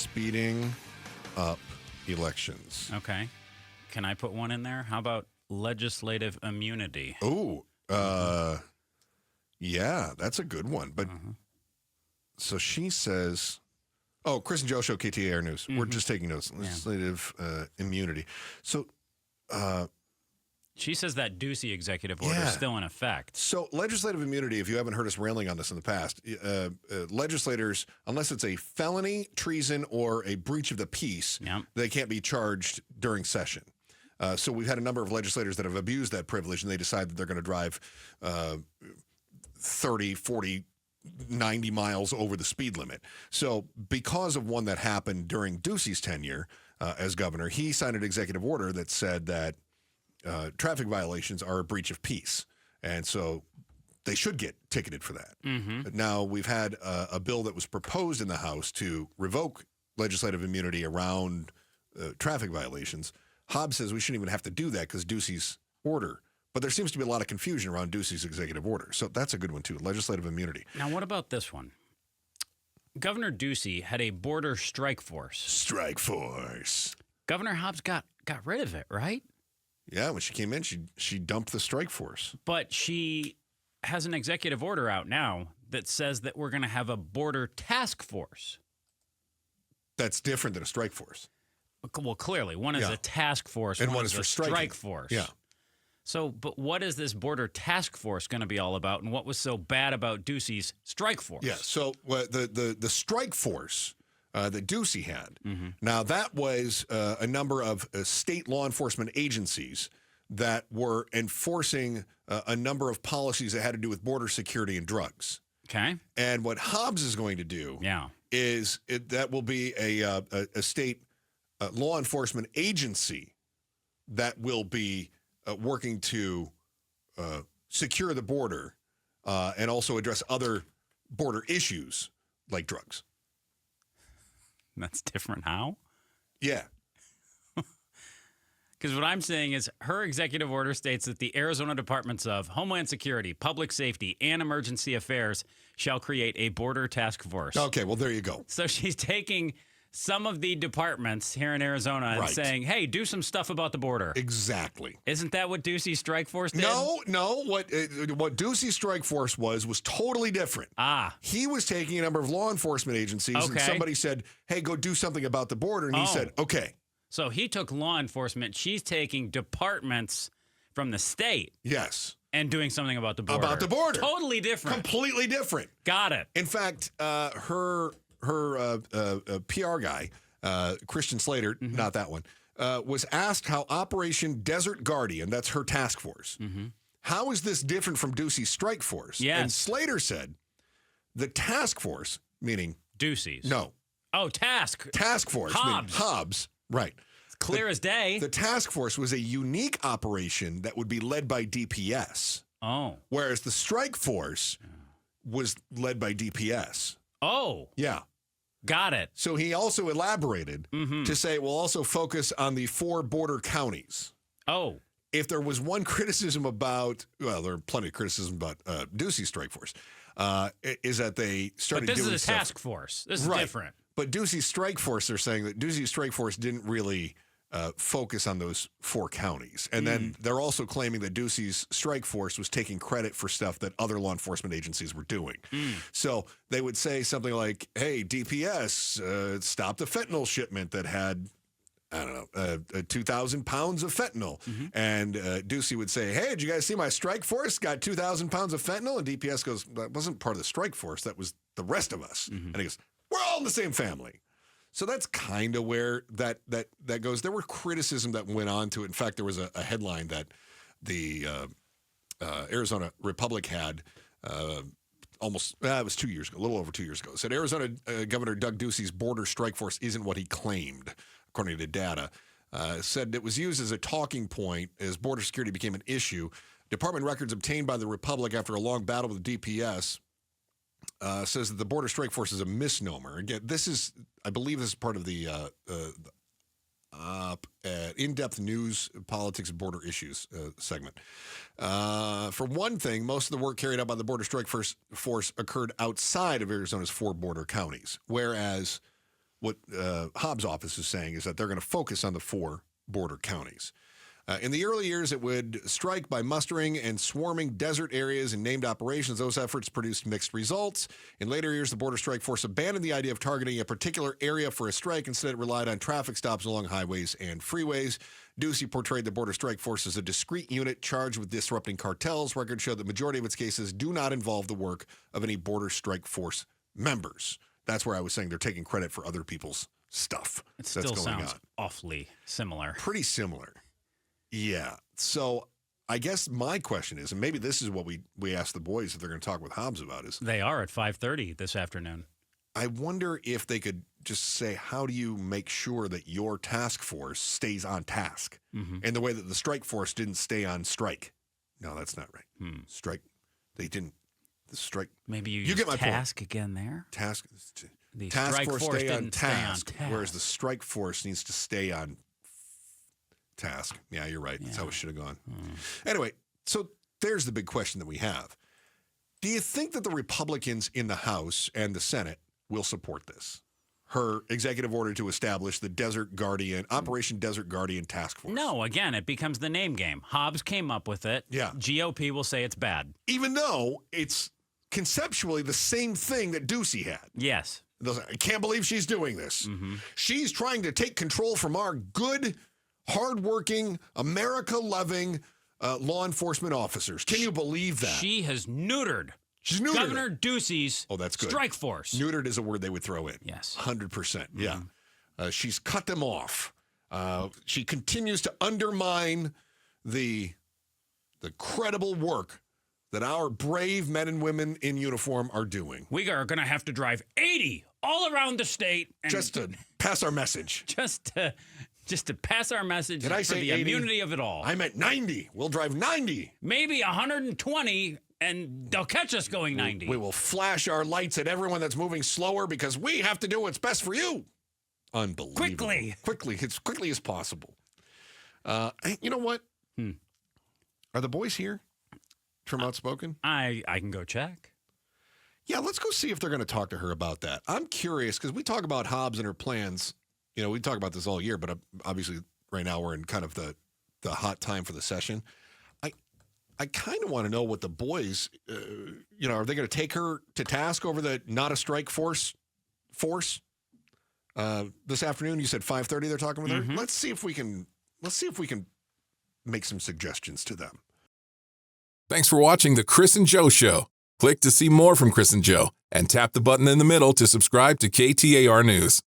speeding up elections. Okay. Can I put one in there? How about legislative immunity? Oh, yeah, that's a good one. But so she says, oh, Chris and Joe Show, KTAR News. We're just taking notes. Legislative immunity. So, she says that Ducey executive order is still in effect. So legislative immunity, if you haven't heard us railing on this in the past, legislators, unless it's a felony, treason, or a breach of the peace, they can't be charged during session. So we've had a number of legislators that have abused that privilege, and they decide that they're going to drive 30, 40, 90 miles over the speed limit. So because of one that happened during Ducey's tenure as governor, he signed an executive order that said that traffic violations are a breach of peace. And so they should get ticketed for that. Now, we've had a bill that was proposed in the House to revoke legislative immunity around traffic violations. Hobbs says we shouldn't even have to do that because Ducey's order. But there seems to be a lot of confusion around Ducey's executive order. So that's a good one, too, legislative immunity. Now, what about this one? Governor Ducey had a border strike force. Strike force. Governor Hobbs got rid of it, right? Yeah, when she came in, she dumped the strike force. But she has an executive order out now that says that we're going to have a border task force. That's different than a strike force. Well, clearly, one is a task force, and one is a for strike force. Yeah. So, but what is this border task force going to be all about, and what was so bad about Ducey's strike force? Yeah, so the strike force that Ducey had, now that was a number of state law enforcement agencies that were enforcing a number of policies that had to do with border security and drugs. Okay. And what Hobbs is going to do is that will be a state law enforcement agency that will be working to secure the border and also address other border issues like drugs. That's different. How? Yeah. Because what I'm saying is her executive order states that the Arizona Departments of Homeland Security, Public Safety, and Emergency Affairs shall create a border task force. Okay, well, there you go. So she's taking some of the departments here in Arizona and saying, hey, do some stuff about the border. Exactly. Isn't that what Ducey's strike force did? No. What Ducey's strike force was totally different. He was taking a number of law enforcement agencies, and somebody said, hey, go do something about the border. And he said, okay. So he took law enforcement. She's taking departments from the state. Yes. And doing something about the border. About the border. Totally different. Completely different. Got it. In fact, her PR guy, Christian Slater, not that one, was asked how Operation Desert Guardian, that's her task force, how is this different from Ducey's strike force? Yes. And Slater said, the task force, meaning Ducey's. No. Oh, task force. Hobbs. Hobbs, right. It's clear as day. The task force was a unique operation that would be led by DPS. Oh. Whereas the strike force was led by DPS. Oh. Yeah. Got it. So he also elaborated to say we'll also focus on the 4 border counties. Oh. If there was one criticism about, well, there are plenty of criticism about Ducey's strike force, is that they started doing stuff. But this is a task force. This is different. But Ducey's strike force, they're saying that Ducey's strike force didn't really focus on those 4 counties. And then they're also claiming that Ducey's strike force was taking credit for stuff that other law enforcement agencies were doing. So they would say something like, hey, DPS stopped a fentanyl shipment that had, I don't know, 2,000 pounds of fentanyl. And Ducey would say, hey, did you guys see my strike force got 2,000 pounds of fentanyl? And DPS goes, that wasn't part of the strike force. That was the rest of us. And he goes, we're all in the same family. So that's kind of where that goes. There were criticism that went on to it. In fact, there was a headline that the Arizona Republic had it was 2 years ago, a little over 2 years ago. It said Arizona Governor Doug Ducey's border strike force isn't what he claimed, according to data. Said it was used as a talking point as border security became an issue. Department records obtained by the Republic after a long battle with DPS says that the border strike force is a misnomer. Again, I believe this is part of the in-depth news, politics, and border issues segment. For one thing, most of the work carried out by the border strike force occurred outside of Arizona's 4 border counties, whereas what Hobbs' office is saying is that they're going to focus on the 4 border counties. In the early years, it would strike by mustering and swarming desert areas in named operations. Those efforts produced mixed results. In later years, the Border Strike Force abandoned the idea of targeting a particular area for a strike. Instead, it relied on traffic stops along highways and freeways. Ducey portrayed the Border Strike Force as a discrete unit charged with disrupting cartels. Records show the majority of its cases do not involve the work of any Border Strike Force members. That's where I was saying they're taking credit for other people's stuff. It still sounds awfully similar. Pretty similar. Yeah. So I guess my question is, and maybe this is what we asked the boys if they're going to talk with Hobbs about, is they are at 5:30 this afternoon. I wonder if they could just say, how do you make sure that your task force stays on task in the way that the strike force didn't stay on strike? No, that's not right. Strike. They didn't. The strike. Maybe you get my task point. Again there. Task. The task strike force stay on task, whereas the strike force needs to stay on task. Yeah, you're right. That's how it should have gone. Anyway, so there's the big question that we have. Do you think that the Republicans in the House and the Senate will support this? Her executive order to establish the Desert Guardian, Operation Desert Guardian Task Force. No, again, it becomes the name game. Hobbs came up with it. Yeah. GOP will say it's bad. Even though it's conceptually the same thing that Ducey had. Yes. I can't believe she's doing this. She's trying to take control from our good, hardworking, America-loving law enforcement officers. Can you believe that? She has neutered. She's neutered Governor Ducey's that's good. strike force. Neutered is a word they would throw in. Yes. 100%. Yeah. She's cut them off. She continues to undermine the credible work that our brave men and women in uniform are doing. We are going to have to drive 80 all around the state. And just to pass our message. Just to pass our message. Did I say the 80? immunity of it all. I meant 90. We'll drive 90. Maybe 120, and they'll catch us going 90. We will flash our lights at everyone that's moving slower because we have to do what's best for you. Unbelievable. Quickly, as quickly as possible. You know what? Are the boys here from Outspoken? I can go check. Yeah, let's go see if they're going to talk to her about that. I'm curious because we talk about Hobbs and her plans. You know, we talk about this all year, but obviously right now we're in kind of the hot time for the session. I kind of want to know what the boys, are they going to take her to task over the not a strike force? This afternoon, you said 5:30 they're talking with her. Let's see if we can make some suggestions to them. Thanks for watching the Chris and Joe Show. Click to see more from Chris and Joe and tap the button in the middle to subscribe to KTAR News.